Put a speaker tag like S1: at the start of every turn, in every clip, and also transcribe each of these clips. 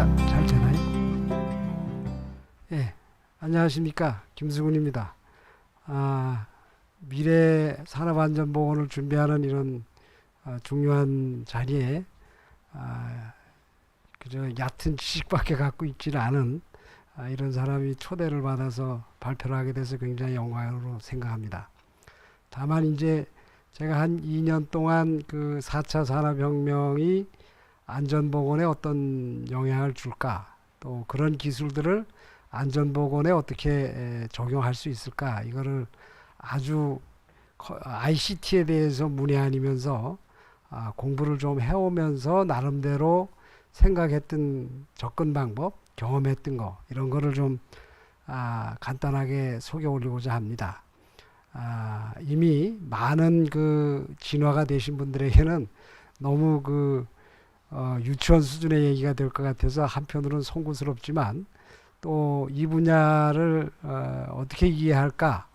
S1: 소리가 잘 되나요? 예, 안녕하십니까, 김수근입니다. 미래 산업안전보건을 준비하는 이런 중요한 자리에 그저 얕은 지식밖에 갖고 있지는 않은 이런 사람이 초대를 받아서 발표를 하게 돼서 굉장히 영광으로 생각합니다. 다만 이제 제가 한 2년 동안 그 4차 산업혁명이 안전보건에 어떤 영향을 줄까, 또 그런 기술들을 안전보건에 어떻게 적용할 수 있을까, 이거를 아주 ICT에 대해서 문외한이면서 공부를 좀 해오면서 나름대로 생각했던 접근 방법, 경험했던 거, 이런 거를 좀 간단하게 소개 올리고자 합니다. 이미 많은 그 진화가 되신 분들에게는 너무 유치원 수준의 얘기가 될 것 같아서 한편으로는 송구스럽지만, 또 이 분야를 어떻게 이해할까,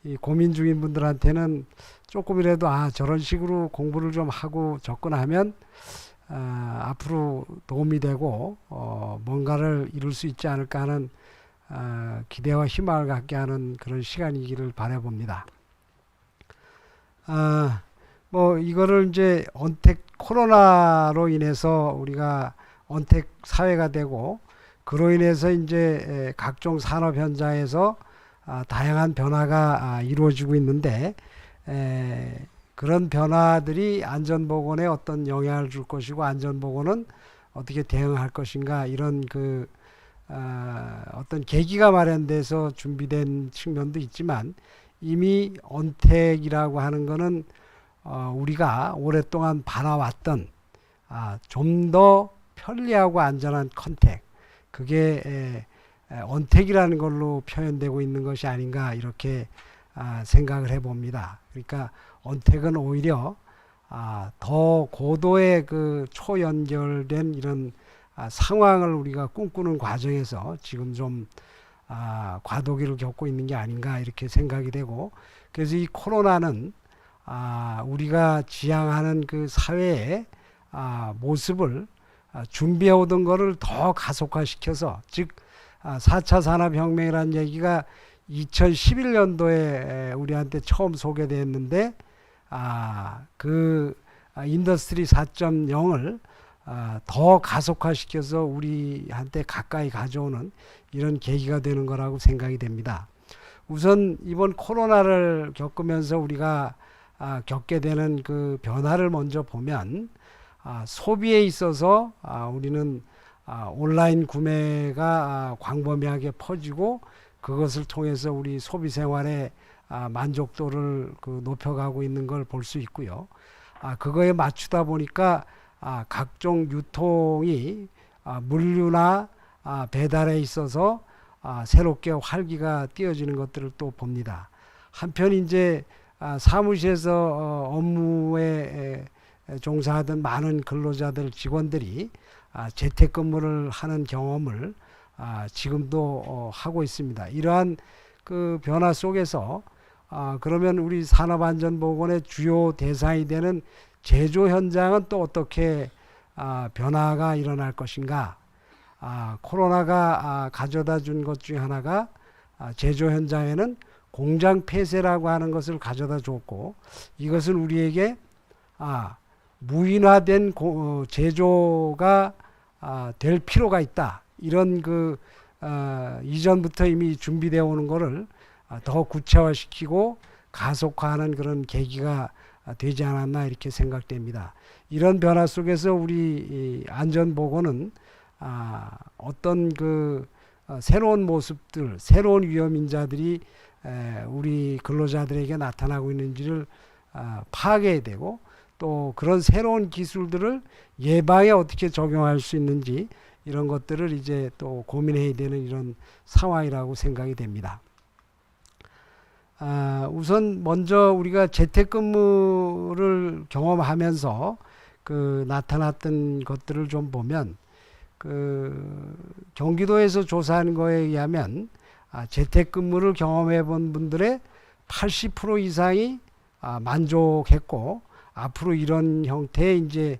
S1: 이 고민 중인 분들한테는 조금이라도 저런 식으로 공부를 좀 하고 접근하면 앞으로 도움이 되고 뭔가를 이룰 수 있지 않을까 하는 기대와 희망을 갖게 하는 그런 시간이기를 바라봅니다. 뭐 이거를 이제 코로나로 인해서 우리가 언택 사회가 되고, 그로 인해서 이제 각종 산업 현장에서 다양한 변화가 이루어지고 있는데, 그런 변화들이 안전보건에 어떤 영향을 줄 것이고, 안전보건은 어떻게 대응할 것인가, 이런 어떤 계기가 마련돼서 준비된 측면도 있지만, 이미 언택이라고 하는 거는 우리가 오랫동안 바라왔던 좀 더 편리하고 안전한 컨택, 그게 언택이라는 걸로 표현되고 있는 것이 아닌가, 이렇게 생각을 해봅니다. 그러니까 언택은 오히려 더 고도의 그 초연결된 이런 상황을 우리가 꿈꾸는 과정에서 지금 좀 과도기를 겪고 있는 게 아닌가, 이렇게 생각이 되고, 그래서 이 코로나는 우리가 지향하는 그 사회의 모습을 준비해오던 거를 더 가속화시켜서, 즉 4차 산업혁명이라는 얘기가 2011년도에 우리한테 처음 소개됐는데, 그 인더스트리 4.0을 더 가속화시켜서 우리한테 가까이 가져오는 이런 계기가 되는 거라고 생각이 됩니다. 우선 이번 코로나를 겪으면서 우리가 겪게 되는 그 변화를 먼저 보면, 소비에 있어서 우리는 온라인 구매가 광범위하게 퍼지고, 그것을 통해서 우리 소비 생활의 만족도를 높여가고 있는 걸 볼 수 있고요. 그거에 맞추다 보니까 각종 유통이 물류나 배달에 있어서 새롭게 활기가 띄어지는 것들을 또 봅니다. 한편 이제 사무실에서 업무에 종사하던 많은 근로자들, 직원들이 재택근무를 하는 경험을 지금도 하고 있습니다. 이러한 그 변화 속에서 그러면 우리 산업안전보건의 주요 대상이 되는 제조 현장은 또 어떻게 변화가 일어날 것인가. 코로나가 가져다 준 것 중에 하나가 제조 현장에는 공장 폐쇄라고 하는 것을 가져다 줬고, 이것은 우리에게 무인화된 제조가 될 필요가 있다, 이런 이전부터 이미 준비되어 오는 것을 더 구체화시키고 가속화하는 그런 계기가 되지 않았나, 이렇게 생각됩니다. 이런 변화 속에서 우리 안전보건은 어떤 새로운 모습들, 새로운 위험 인자들이 우리 근로자들에게 나타나고 있는지를 파악해야 되고, 또 그런 새로운 기술들을 예방에 어떻게 적용할 수 있는지, 이런 것들을 이제 또 고민해야 되는 이런 상황이라고 생각이 됩니다. 우선 먼저 우리가 재택근무를 경험하면서 나타났던 것들을 좀 보면, 경기도에서 조사한 거에 의하면 재택근무를 경험해 본 분들의 80% 이상이 만족했고, 앞으로 이런 형태의 이제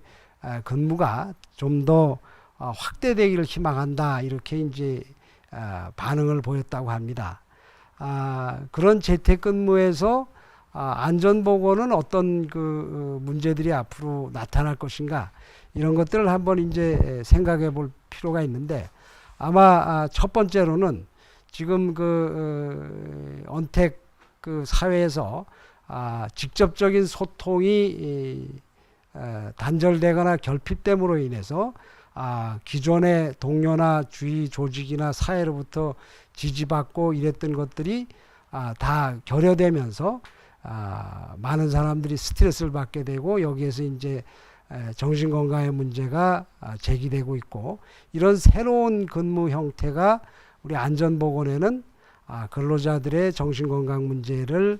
S1: 근무가 좀 더 확대되기를 희망한다 이렇게 이제 반응을 보였다고 합니다. 그런 재택근무에서 안전보건은 어떤 그 문제들이 앞으로 나타날 것인가 이런 것들을 한번 이제 생각해 볼 필요가 있는데 아마 첫 번째로는 지금 그 언택 그 사회에서 직접적인 소통이 단절되거나 결핍됨으로 인해서 기존의 동료나 주위 조직이나 사회로부터 지지받고 이랬던 것들이 다 결여되면서 많은 사람들이 스트레스를 받게 되고 여기에서 이제 정신건강의 문제가 제기되고 있고 이런 새로운 근무 형태가 우리 안전보건에는 근로자들의 정신건강 문제를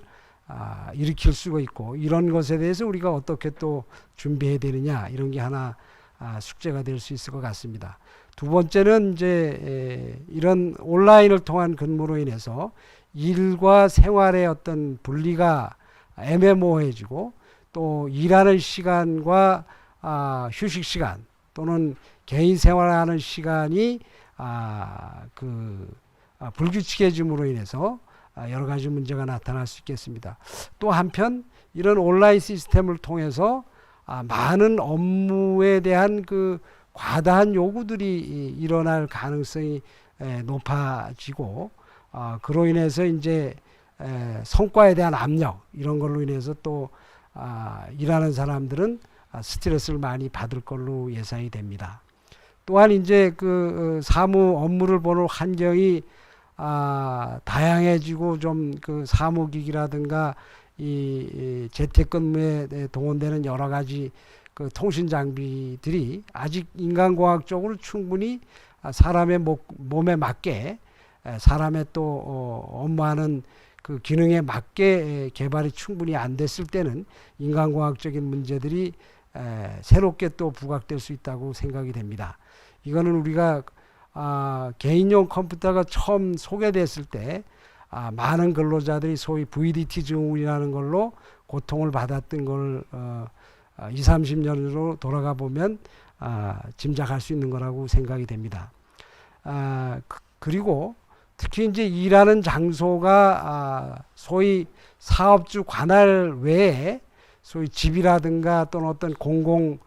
S1: 일으킬 수가 있고 이런 것에 대해서 우리가 어떻게 또 준비해야 되느냐 이런 게 하나 숙제가 될 수 있을 것 같습니다. 두 번째는 이제 이런 온라인을 통한 근무로 인해서 일과 생활의 어떤 분리가 애매모호해지고 또 일하는 시간과 휴식 시간 또는 개인 생활하는 시간이 불규칙해짐으로 인해서 여러 가지 문제가 나타날 수 있겠습니다. 또 한편 이런 온라인 시스템을 통해서 많은 업무에 대한 그 과다한 요구들이 일어날 가능성이 높아지고 그로 인해서 이제 성과에 대한 압력 이런 걸로 인해서 또 일하는 사람들은 스트레스를 많이 받을 걸로 예상이 됩니다. 또한 이제 그 사무 업무를 보는 환경이 다양해지고 좀 그 사무기기라든가 이 재택근무에 동원되는 여러 가지 그 통신 장비들이 아직 인간공학적으로 충분히 사람의 몸에 맞게 사람의 또 업무하는 그 기능에 맞게 개발이 충분히 안 됐을 때는 인간공학적인 문제들이 새롭게 또 부각될 수 있다고 생각이 됩니다. 이거는 우리가 개인용 컴퓨터가 처음 소개됐을 때 많은 근로자들이 소위 VDT 증후군이라는 걸로 고통을 받았던 걸 20, 30년으로 돌아가 보면 짐작할 수 있는 거라고 생각이 됩니다. 그리고 특히 이제 일하는 장소가 소위 사업주 관할 외에 소위 집이라든가 또는 어떤 공공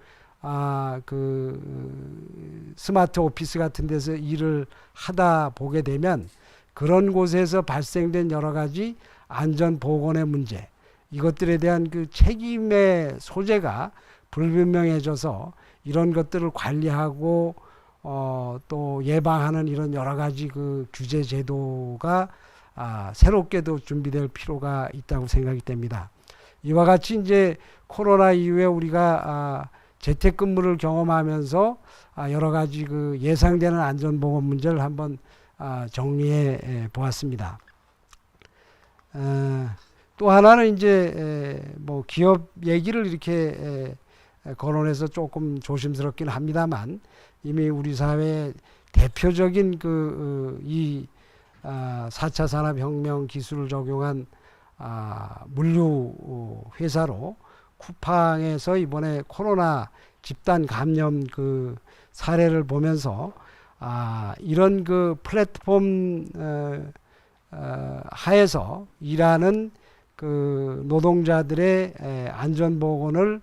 S1: 그 스마트 오피스 같은 데서 일을 하다 보게 되면 그런 곳에서 발생된 여러 가지 안전 보건의 문제 이것들에 대한 그 책임의 소재가 불분명해져서 이런 것들을 관리하고 또 예방하는 이런 여러 가지 그 규제 제도가 새롭게도 준비될 필요가 있다고 생각이 됩니다. 이와 같이 이제 코로나 이후에 우리가 재택근무를 경험하면서 여러 가지 그 예상되는 안전보건 문제를 한번 정리해 보았습니다. 또 하나는 이제 뭐 기업 얘기를 이렇게 거론해서 조금 조심스럽긴 합니다만 이미 우리 사회의 대표적인 이 4차 산업혁명 기술을 적용한 물류 회사로 쿠팡에서 이번에 코로나 집단 감염 그 사례를 보면서 이런 그 플랫폼 하에서 일하는 그 노동자들의 안전보건을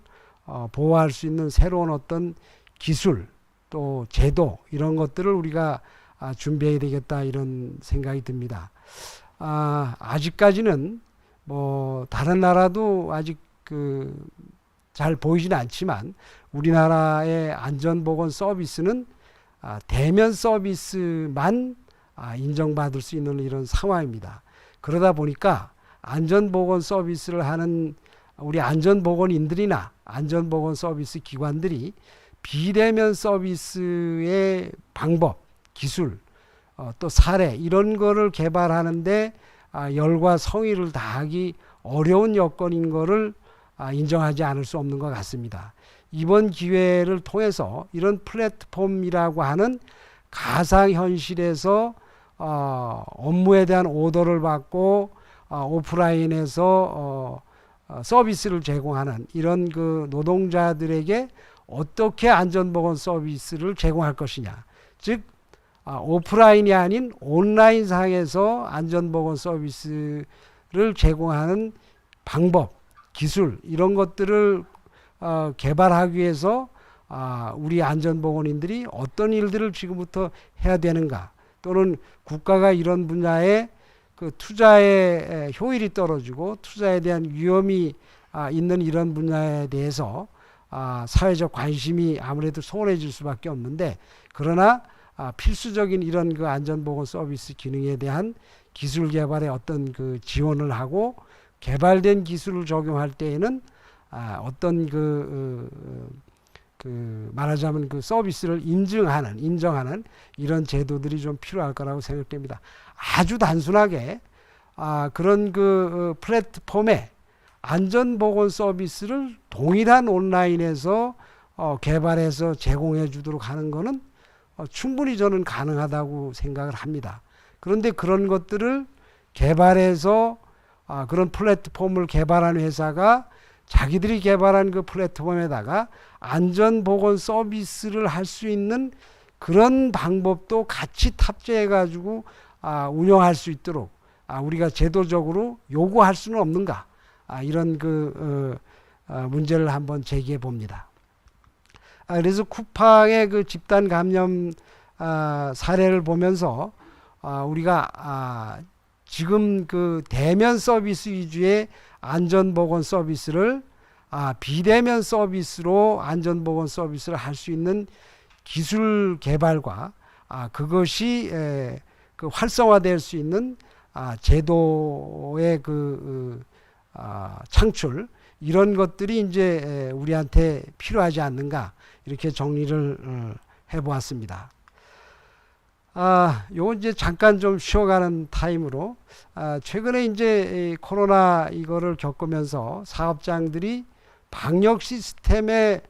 S1: 보호할 수 있는 새로운 어떤 기술 또 제도 이런 것들을 우리가 준비해야 되겠다 이런 생각이 듭니다. 아직까지는 뭐 다른 나라도 아직 잘 보이지는 않지만 우리나라의 안전보건 서비스는 대면 서비스만 인정받을 수 있는 이런 상황입니다. 그러다 보니까 안전보건 서비스를 하는 우리 안전보건인들이나 안전보건 서비스 기관들이 비대면 서비스의 방법, 기술, 또 사례 이런 거를 개발하는데 열과 성의를 다하기 어려운 여건인 거를 인정하지 않을 수 없는 것 같습니다. 이번 기회를 통해서 이런 플랫폼이라고 하는 가상현실에서 업무에 대한 오더를 받고 오프라인에서 서비스를 제공하는 이런 그 노동자들에게 어떻게 안전보건 서비스를 제공할 것이냐. 즉 오프라인이 아닌 온라인 상에서 안전보건 서비스를 제공하는 방법, 기술 이런 것들을 개발하기 위해서 우리 안전보건인들이 어떤 일들을 지금부터 해야 되는가, 또는 국가가 이런 분야에 그 투자의 효율이 떨어지고 투자에 대한 위험이 있는 이런 분야에 대해서 사회적 관심이 아무래도 소홀해질 수밖에 없는데, 그러나 필수적인 이런 그 안전보건 서비스 기능에 대한 기술 개발에 어떤 그 지원을 하고, 개발된 기술을 적용할 때에는 어떤 말하자면 그 서비스를 인정하는 이런 제도들이 좀 필요할 거라고 생각됩니다. 아주 단순하게 그런 그 플랫폼에 안전보건 서비스를 동일한 온라인에서 개발해서 제공해 주도록 하는 것은 충분히 저는 가능하다고 생각을 합니다. 그런데 그런 것들을 개발해서 그런 플랫폼을 개발한 회사가 자기들이 개발한 그 플랫폼에다가 안전보건 서비스를 할 수 있는 그런 방법도 같이 탑재해 가지고 운영할 수 있도록 우리가 제도적으로 요구할 수는 없는가, 이런 문제를 한번 제기해 봅니다. 그래서 쿠팡의 그 집단 감염 사례를 보면서 우리가 지금 그 대면 서비스 위주의 안전보건 서비스를 비대면 서비스로 안전보건 서비스를 할 수 있는 기술 개발과 그것이 그 활성화될 수 있는 제도의 창출, 이런 것들이 이제 우리한테 필요하지 않는가, 이렇게 정리를 해보았습니다. 요거 이제 잠깐 좀 쉬어가는 타임으로, 최근에 이제 코로나 이거를 겪으면서 사업장들이 방역 시스템에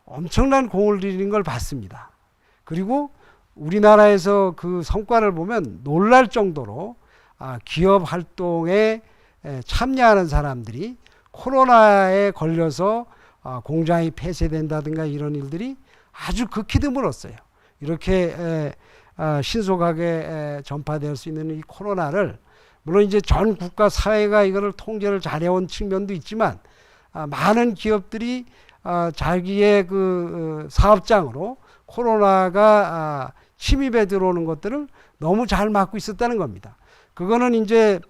S1: 엄청난 공을 들이는 걸 봤습니다. 그리고 우리나라에서 그 성과를 보면 놀랄 정도로 기업 활동에 참여하는 사람들이 코로나에 걸려서 공장이 폐쇄된다든가 이런 일들이 아주 극히 드물었어요. 이렇게 신속하게 전파될 수 있는 이 코로나를, 물론 이제 전 국가 사회가 이거를 통제를 잘해온 측면도 있지만, 많은 기업들이 자기의 그 사업장으로 코로나가 침입해 들어오는 것들을 너무 잘 막고 있었다는 겁니다. 그거는 이제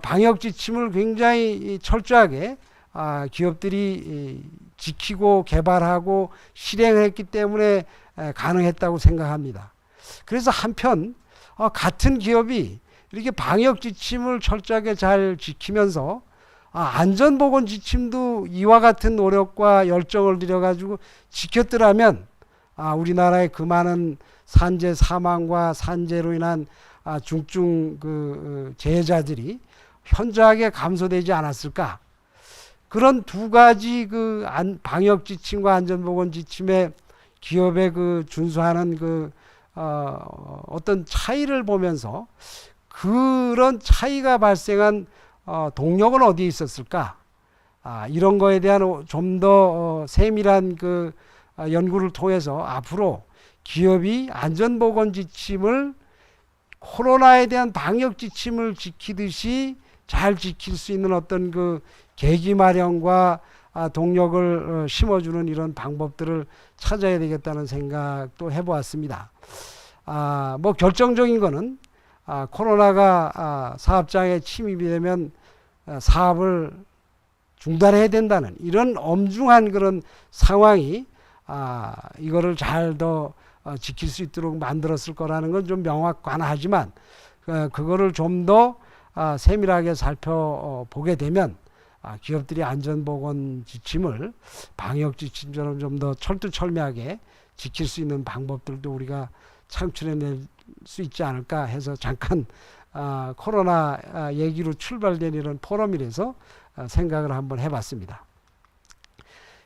S1: 방역 지침을 굉장히 철저하게 기업들이 지키고 개발하고 실행했기 때문에 가능했다고 생각합니다. 그래서 한편 같은 기업이 이렇게 방역 지침을 철저하게 잘 지키면서 안전보건 지침도 이와 같은 노력과 열정을 들여가지고 지켰더라면 우리나라의 그 많은 산재 사망과 산재로 인한 중증 재해자들이 현저하게 감소되지 않았을까. 그런 두 가지 방역 지침과 안전보건 지침에 기업의 준수하는 어떤 차이를 보면서, 그런 차이가 발생한 동력은 어디에 있었을까? 이런 거에 대한 좀 더 세밀한 연구를 통해서 앞으로 기업이 안전보건 지침을 코로나에 대한 방역 지침을 지키듯이 잘 지킬 수 있는 어떤 계기 마련과 동력을 심어주는 이런 방법들을 찾아야 되겠다는 생각도 해보았습니다. 뭐 결정적인 거는 코로나가 사업장에 침입이 되면 사업을 중단해야 된다는 이런 엄중한 그런 상황이 이거를 잘 더 지킬 수 있도록 만들었을 거라는 건 좀 명확하지만, 그거를 좀 더 세밀하게 살펴보게 되면 기업들이 안전보건 지침을 방역 지침처럼 좀 더 철두철미하게 지킬 수 있는 방법들도 우리가 창출해낼 수 있지 않을까 해서 잠깐 코로나 얘기로 출발된 이런 포럼이라서 생각을 한번 해봤습니다.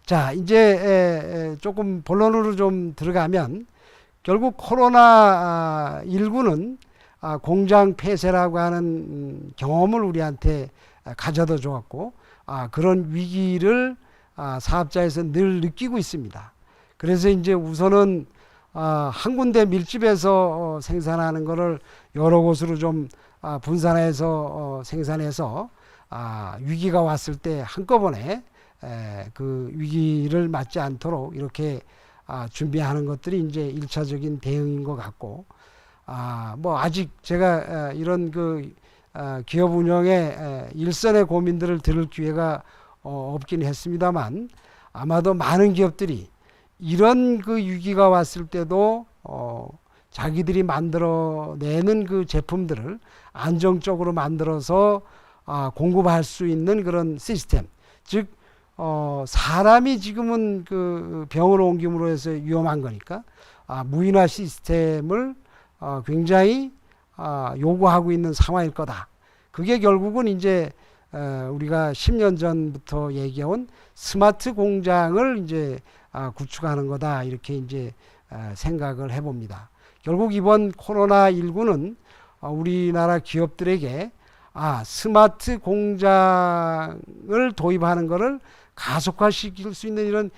S1: 자, 이제 조금 본론으로 좀 들어가면, 결국 코로나19는 공장 폐쇄라고 하는 경험을 우리한테 가져다 주었고, 그런 위기를 사업자에서 늘 느끼고 있습니다. 그래서 이제 우선은 한 군데 밀집해서 생산하는 거를 여러 곳으로 좀 분산해서 생산해서 위기가 왔을 때 한꺼번에 그 위기를 맞지 않도록 이렇게 준비하는 것들이 이제 1차적인 대응인 것 같고, 뭐 아직 제가 이런 그 기업 운영의 일선의 고민들을 들을 기회가 없긴 했습니다만, 아마도 많은 기업들이 이런 그 위기가 왔을 때도 자기들이 만들어내는 그 제품들을 안정적으로 만들어서 공급할 수 있는 그런 시스템, 즉 사람이 지금은 그 병을 옮김으로 해서 위험한 거니까 무인화 시스템을 굉장히 요구하고 있는 상황일 거다. 그게 결국은 이제 우리가 10년 전부터 얘기해온 스마트 공장을 이제 구축하는 거다, 이렇게 이제 생각을 해봅니다. 결국 이번 코로나19는 우리나라 기업들에게 스마트 공장을 도입하는 것을 가속화시킬 수 있는 이런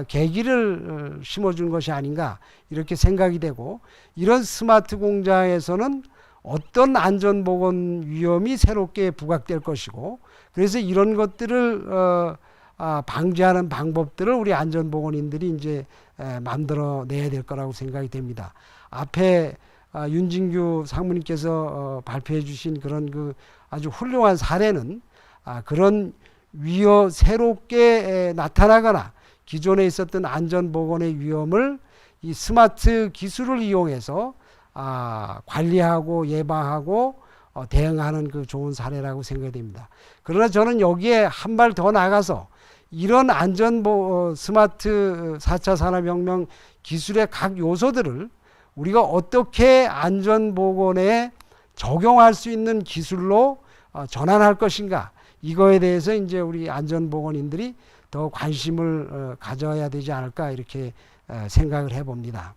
S1: 계기를 심어준 것이 아닌가, 이렇게 생각이 되고, 이런 스마트 공장에서는 어떤 안전보건 위험이 새롭게 부각될 것이고, 그래서 이런 것들을 방지하는 방법들을 우리 안전보건인들이 이제 만들어내야 될 거라고 생각이 됩니다. 앞에 윤진규 상무님께서 발표해 주신 그런 그 아주 훌륭한 사례는 그런 새롭게 나타나거나 기존에 있었던 안전보건의 위험을 이 스마트 기술을 이용해서 관리하고 예방하고 대응하는 그 좋은 사례라고 생각이 됩니다. 그러나 저는 여기에 한 발 더 나가서 이런 스마트 4차 산업혁명 기술의 각 요소들을 우리가 어떻게 안전보건에 적용할 수 있는 기술로 전환할 것인가, 이거에 대해서 이제 우리 안전보건인들이 더 관심을 가져야 되지 않을까, 이렇게 생각을 해봅니다.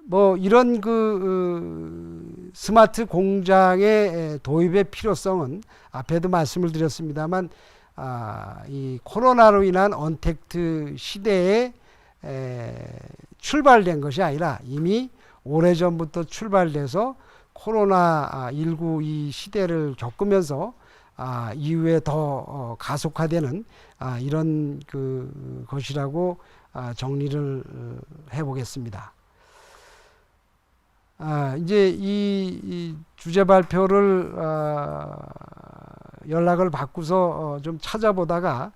S1: 뭐 이런 그 스마트 공장의 도입의 필요성은 앞에도 말씀을 드렸습니다만, 이 코로나로 인한 언택트 시대에 출발된 것이 아니라 이미 오래전부터 출발돼서 코로나19 이 시대를 겪으면서 이후에 더 가속화되는 이런 그 것이라고 정리를 해보겠습니다. 이제 이 주제 발표를 연락을 받고서 좀 찾아보다가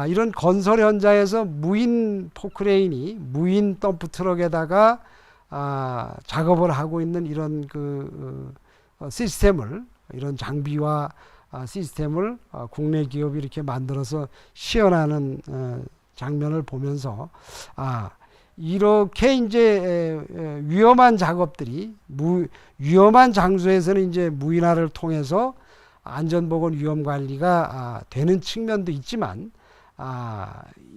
S1: 이런 건설 현장에서 무인 포크레인이 무인 덤프 트럭에다가 작업을 하고 있는 이런 그 시스템을, 이런 장비와 시스템을 국내 기업이 이렇게 만들어서 시연하는 장면을 보면서 이렇게 이제 위험한 작업들이 위험한 장소에서는 이제 무인화를 통해서 안전보건 위험 관리가 되는 측면도 있지만,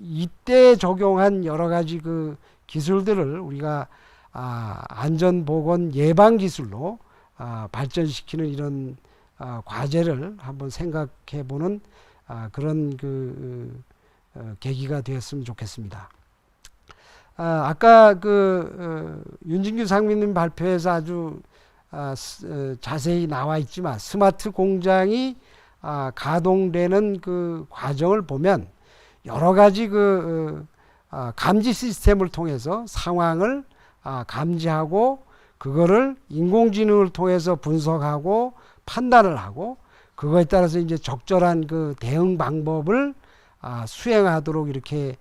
S1: 이때 적용한 여러 가지 그 기술들을 우리가 안전보건 예방 기술로 발전시키는 이런 과제를 한번 생각해보는 그런 그 계기가 되었으면 좋겠습니다. 아까 그 윤진규 상무님 발표에서 아주 자세히 나와 있지만, 스마트 공장이 가동되는 그 과정을 보면 여러 가지 그 감지 시스템을 통해서 상황을 감지하고, 그거를 인공지능을 통해서 분석하고 판단을 하고, 그거에 따라서 이제 적절한 그 대응 방법을 수행하도록 이렇게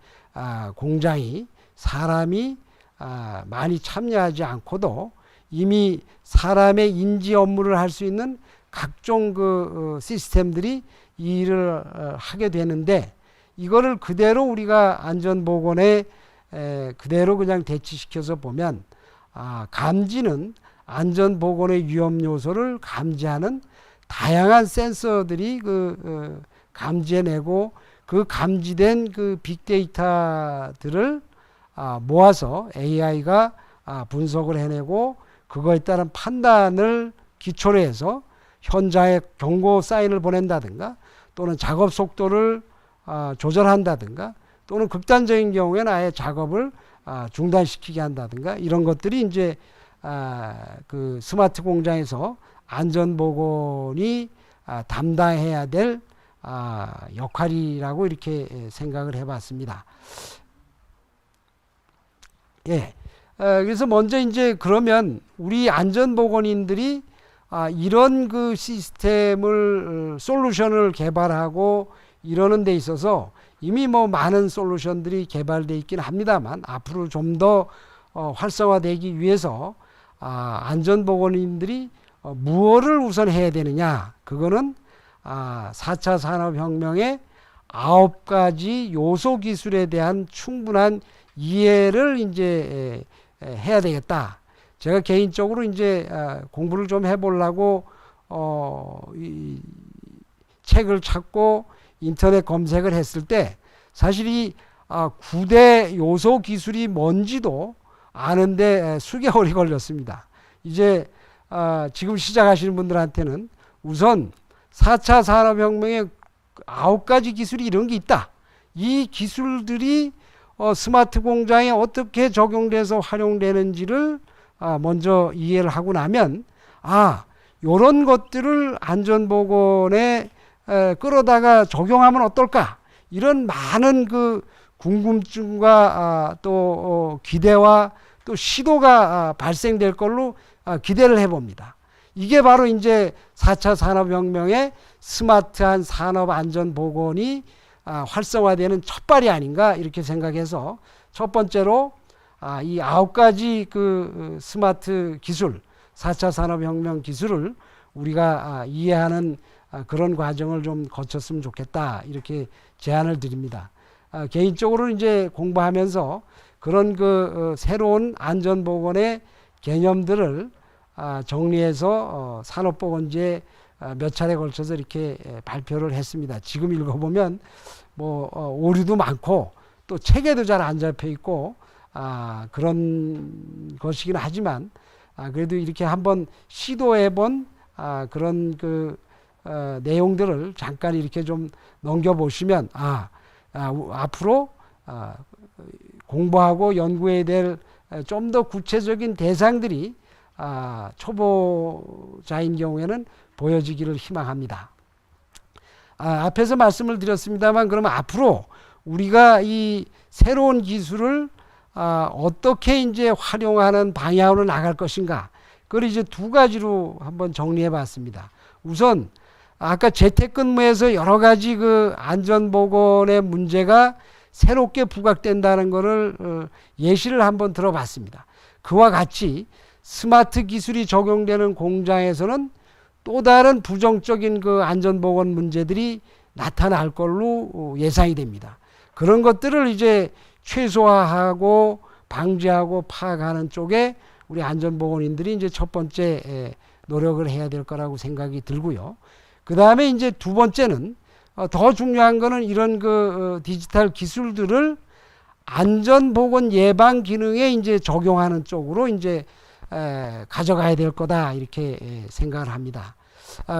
S1: 공장이, 사람이 많이 참여하지 않고도 이미 사람의 인지 업무를 할 수 있는 각종 그 시스템들이 이 일을 하게 되는데, 이거를 그대로 우리가 안전보건에 그대로 그냥 대치시켜서 보면, 감지는 안전보건의 위험 요소를 감지하는 다양한 센서들이 감지해내고, 그 감지된 그 빅데이터들을 모아서 AI가 분석을 해내고, 그거에 따른 판단을 기초로 해서 현장에 경고 사인을 보낸다든가, 또는 작업 속도를 조절한다든가 또는 극단적인 경우에는 아예 작업을 중단시키게 한다든가 이런 것들이 이제 그 스마트 공장에서 안전보건이 담당해야 될 역할이라고 이렇게 생각을 해봤습니다. 예. 그래서 먼저 이제 그러면 우리 안전보건인들이 이런 그 시스템을 솔루션을 개발하고 이러는 데 있어서 이미 뭐 많은 솔루션들이 개발되어 있긴 합니다만 앞으로 좀 더 활성화되기 위해서 안전보건인들이 무엇을 우선 해야 되느냐, 그거는 4차 산업혁명의 9가지 요소 기술에 대한 충분한 이해를 이제 해야 되겠다. 제가 개인적으로 이제 공부를 좀 해보려고 이 책을 찾고 인터넷 검색을 했을 때 사실 이 9대 요소 기술이 뭔지도 아는데 수개월이 걸렸습니다. 이제 지금 시작하시는 분들한테는 우선 4차 산업혁명의 9가지 기술이 이런 게 있다. 이 기술들이 스마트 공장에 어떻게 적용돼서 활용되는지를 먼저 이해를 하고 나면 요런 것들을 안전보건에 끌어다가 적용하면 어떨까, 이런 많은 그 궁금증과 또 기대와 또 시도가 발생될 걸로 기대를 해봅니다. 이게 바로 이제 4차 산업혁명의 스마트한 산업안전보건이 활성화되는 첫발이 아닌가 이렇게 생각해서 첫 번째로 이 9가지 그 스마트 기술, 4차 산업혁명 기술을 우리가 이해하는 그런 과정을 좀 거쳤으면 좋겠다 이렇게 제안을 드립니다. 개인적으로 이제 공부하면서 그런 그 새로운 안전보건의 개념들을 정리해서 산업보건지에 몇 차례 걸쳐서 이렇게 발표를 했습니다. 지금 읽어보면 뭐 오류도 많고 또 책에도 잘 안 잡혀 있고 그런 것이긴 하지만 그래도 이렇게 한번 시도해본 그런 그 내용들을 잠깐 이렇게 좀 넘겨보시면 앞으로 공부하고 연구해야 될 좀 더 구체적인 대상들이 초보자인 경우에는 보여지기를 희망합니다. 앞에서 말씀을 드렸습니다만 그러면 앞으로 우리가 이 새로운 기술을 어떻게 이제 활용하는 방향으로 나갈 것인가, 그걸 이제 두 가지로 한번 정리해 봤습니다. 우선 아까 재택근무에서 여러 가지 그 안전보건의 문제가 새롭게 부각된다는 것을 예시를 한번 들어봤습니다. 그와 같이 스마트 기술이 적용되는 공장에서는 또 다른 부정적인 그 안전보건 문제들이 나타날 걸로 예상이 됩니다. 그런 것들을 이제 최소화하고 방지하고 파악하는 쪽에 우리 안전보건인들이 이제 첫 번째 노력을 해야 될 거라고 생각이 들고요. 그 다음에 이제 두 번째는 더 중요한 거는 이런 그 디지털 기술들을 안전보건 예방 기능에 이제 적용하는 쪽으로 이제 가져가야 될 거다 이렇게 생각을 합니다.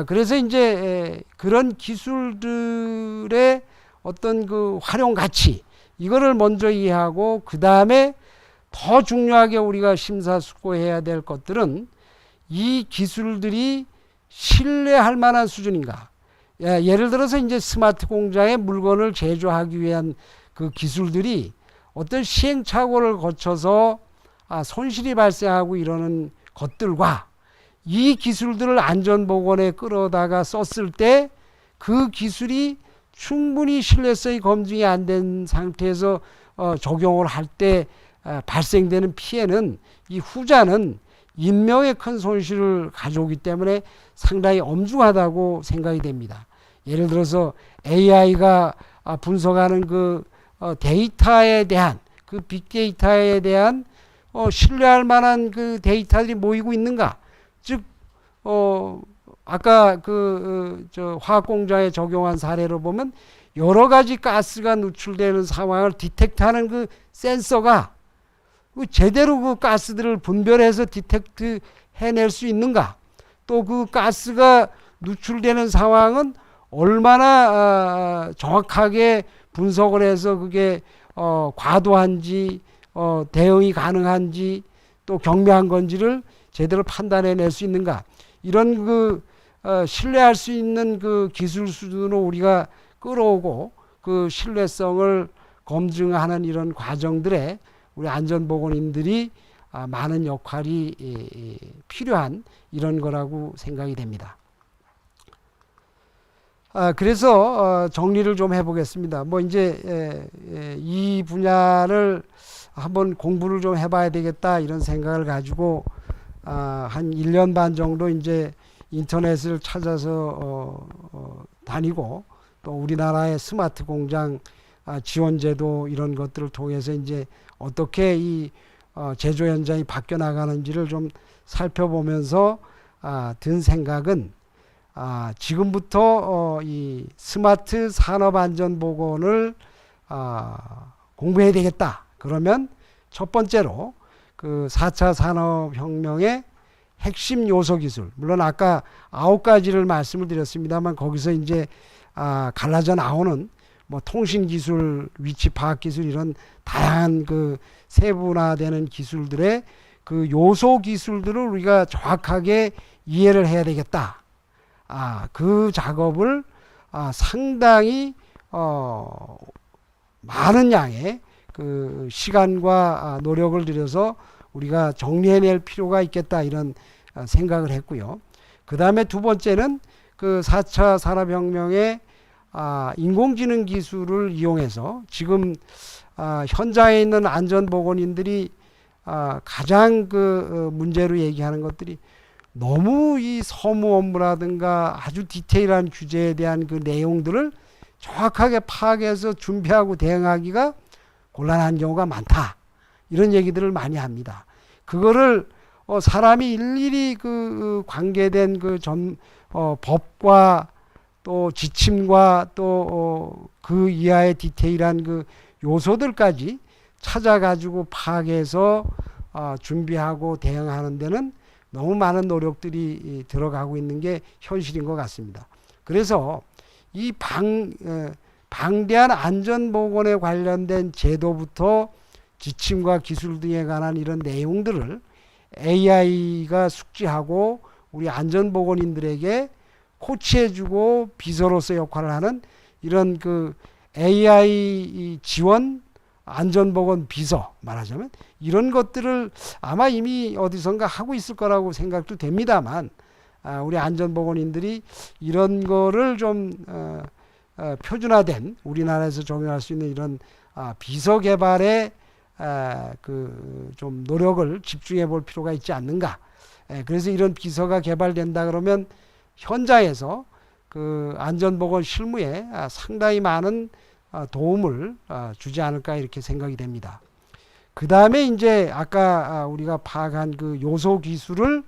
S1: 그래서 이제 그런 기술들의 어떤 그 활용 가치, 이거를 먼저 이해하고 그 다음에 더 중요하게 우리가 심사숙고해야 될 것들은 이 기술들이 신뢰할 만한 수준인가. 예를 들어서 이제 스마트 공장에 물건을 제조하기 위한 그 기술들이 어떤 시행착오를 거쳐서 손실이 발생하고 이러는 것들과 이 기술들을 안전보건에 끌어다가 썼을 때 그 기술이 충분히 신뢰성이 검증이 안 된 상태에서 적용을 할 때 발생되는 피해는, 이 후자는 인명의 큰 손실을 가져오기 때문에 상당히 엄중하다고 생각이 됩니다. 예를 들어서 AI가 분석하는 그 데이터에 대한, 그 빅데이터에 대한 신뢰할 만한 그 데이터들이 모이고 있는가? 즉 아까 저 화학 공장에 적용한 사례로 보면 여러 가지 가스가 누출되는 상황을 디텍트하는 그 센서가 제대로 그 가스들을 분별해서 디텍트 해낼 수 있는가? 또 그 가스가 누출되는 상황은 얼마나 정확하게 분석을 해서 그게 과도한지 대응이 가능한지 또 경미한 건지를 제대로 판단해낼 수 있는가, 이런 그 신뢰할 수 있는 그 기술 수준으로 우리가 끌어오고 그 신뢰성을 검증하는 이런 과정들에 우리 안전보건인들이 많은 역할이 필요한 이런 거라고 생각이 됩니다. 그래서 정리를 좀 해보겠습니다. 뭐 이제 이 분야를 한번 공부를 좀 해봐야 되겠다 이런 생각을 가지고 한 1년 반 정도 이제 인터넷을 찾아서 다니고 또 우리나라의 스마트 공장 지원제도 이런 것들을 통해서 이제 어떻게 이 제조 현장이 바뀌어 나가는지를 좀 살펴보면서 든 생각은 지금부터 이 스마트 산업안전보건을 공부해야 되겠다. 그러면 첫 번째로 그 4차 산업혁명의 핵심 요소 기술, 물론 아까 9가지를 말씀을 드렸습니다만 거기서 이제 갈라져 나오는 뭐 통신기술, 위치 파악 기술 이런 다양한 그 세분화되는 기술들의 그 요소 기술들을 우리가 정확하게 이해를 해야 되겠다. 그 작업을 상당히 많은 양의 그 시간과 노력을 들여서 우리가 정리해낼 필요가 있겠다 이런 생각을 했고요. 그 다음에 두 번째는 그 4차 산업혁명의 인공지능 기술을 이용해서 지금 현장에 있는 안전보건인들이 가장 그 문제로 얘기하는 것들이 너무 이 서무 업무라든가 아주 디테일한 규제에 대한 그 내용들을 정확하게 파악해서 준비하고 대응하기가 곤란한 경우가 많다. 이런 얘기들을 많이 합니다. 그거를 사람이 일일이 그 관계된 그 법과 또 지침과 또 그 이하의 디테일한 그 요소들까지 찾아가지고 파악해서 준비하고 대응하는 데는 너무 많은 노력들이 들어가고 있는 게 현실인 것 같습니다. 그래서 이 방대한 안전보건에 관련된 제도부터 지침과 기술 등에 관한 이런 내용들을 AI가 숙지하고 우리 안전보건인들에게 코치해주고 비서로서 역할을 하는 이런 그 AI 지원 안전보건 비서 말하자면 이런 것들을 아마 이미 어디선가 하고 있을 거라고 생각도 됩니다만 우리 안전보건인들이 이런 거를 좀 표준화된 우리나라에서 적용할 수 있는 이런 비서 개발에 그 좀 노력을 집중해 볼 필요가 있지 않는가. 그래서 이런 비서가 개발된다 그러면 현장에서 그 안전보건 실무에 상당히 많은 도움을 주지 않을까 이렇게 생각이 됩니다. 그 다음에 이제 아까 우리가 파악한 그 요소 기술을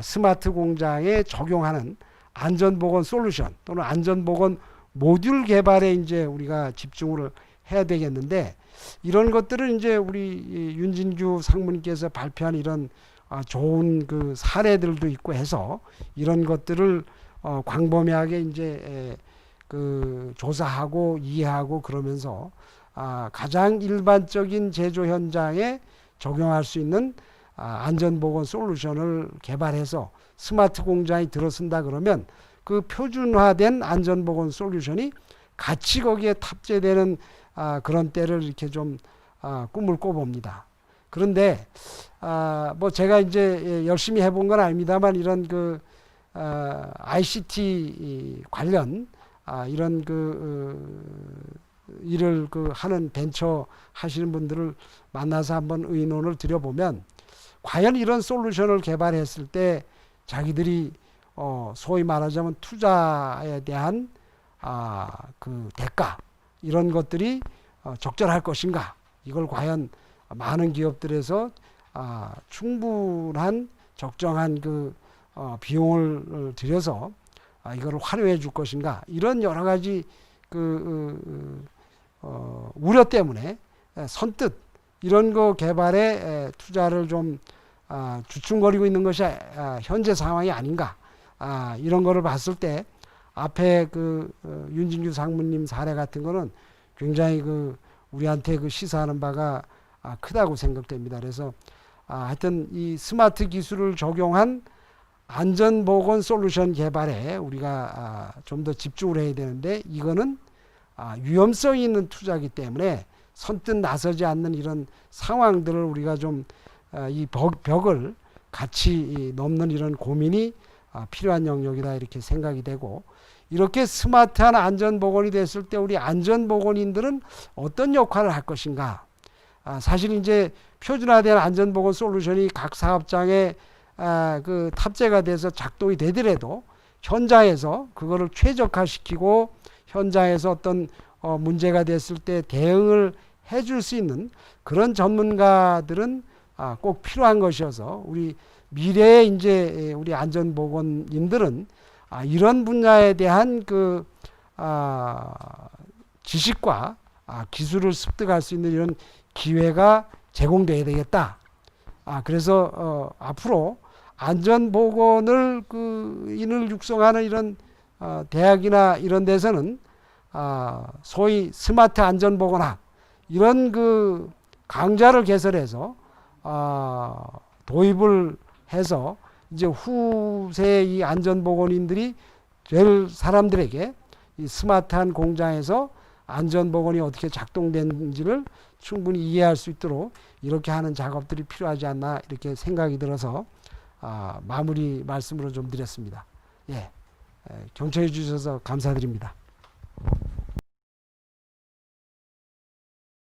S1: 스마트 공장에 적용하는 안전보건 솔루션 또는 안전보건 모듈 개발에 이제 우리가 집중을 해야 되겠는데 이런 것들은 이제 우리 윤진규 상무님께서 발표한 이런 좋은 그 사례들도 있고 해서 이런 것들을 광범위하게 이제 그 조사하고 이해하고 그러면서 가장 일반적인 제조 현장에 적용할 수 있는 안전보건 솔루션을 개발해서 스마트 공장이 들어선다 그러면 그 표준화된 안전보건 솔루션이 같이 거기에 탑재되는 그런 때를 이렇게 좀 꿈을 꿔봅니다. 그런데 뭐 제가 이제 열심히 해본 건 아닙니다만 이런 그 ICT 관련 이런 그 일을 그 하는 벤처 하시는 분들을 만나서 한번 의논을 드려보면 과연 이런 솔루션을 개발했을 때 자기들이 소위 말하자면 투자에 대한 그 대가 이런 것들이 적절할 것인가, 이걸 과연 많은 기업들에서 충분한 적정한 그 비용을 들여서 이걸 활용해 줄 것인가, 이런 여러 가지 그 우려 때문에 선뜻 이런 거 개발에 투자를 좀 주춤거리고 있는 것이 현재 상황이 아닌가, 이런 거를 봤을 때 앞에 윤진규 상무님 사례 같은 거는 굉장히 우리한테 시사하는 바가 크다고 생각됩니다. 그래서 하여튼 이 스마트 기술을 적용한 안전보건 솔루션 개발에 우리가 좀 더 집중을 해야 되는데, 이거는 위험성이 있는 투자이기 때문에 선뜻 나서지 않는 이런 상황들을 우리가 좀 이 벽을 같이 넘는 이런 고민이 필요한 영역이다, 이렇게 생각이 되고, 이렇게 스마트한 안전보건이 됐을 때 우리 안전보건인들은 어떤 역할을 할 것인가. 사실 이제 표준화된 안전보건 솔루션이 각 사업장에 탑재가 돼서 작동이 되더라도 현장에서 그거를 최적화시키고 현장에서 어떤 문제가 됐을 때 대응을 해줄 수 있는 그런 전문가들은 꼭 필요한 것이어서, 우리 미래의 이제 우리 안전보건인들은 이런 분야에 대한 지식과 기술을 습득할 수 있는 이런 기회가 제공되어야 되겠다. 그래서 앞으로 안전보건을 인을 육성하는 이런 대학이나 이런 데서는 소위 스마트 안전보건학 이런 강좌를 개설해서 도입을 해서 이제 후세 이 안전보건인들이 될 사람들에게 이 스마트한 공장에서 안전보건이 어떻게 작동되는지를 충분히 이해할 수 있도록 이렇게 하는 작업들이 필요하지 않나, 이렇게 생각이 들어서 마무리 말씀으로 좀 드렸습니다. 예, 경청해 주셔서 감사드립니다.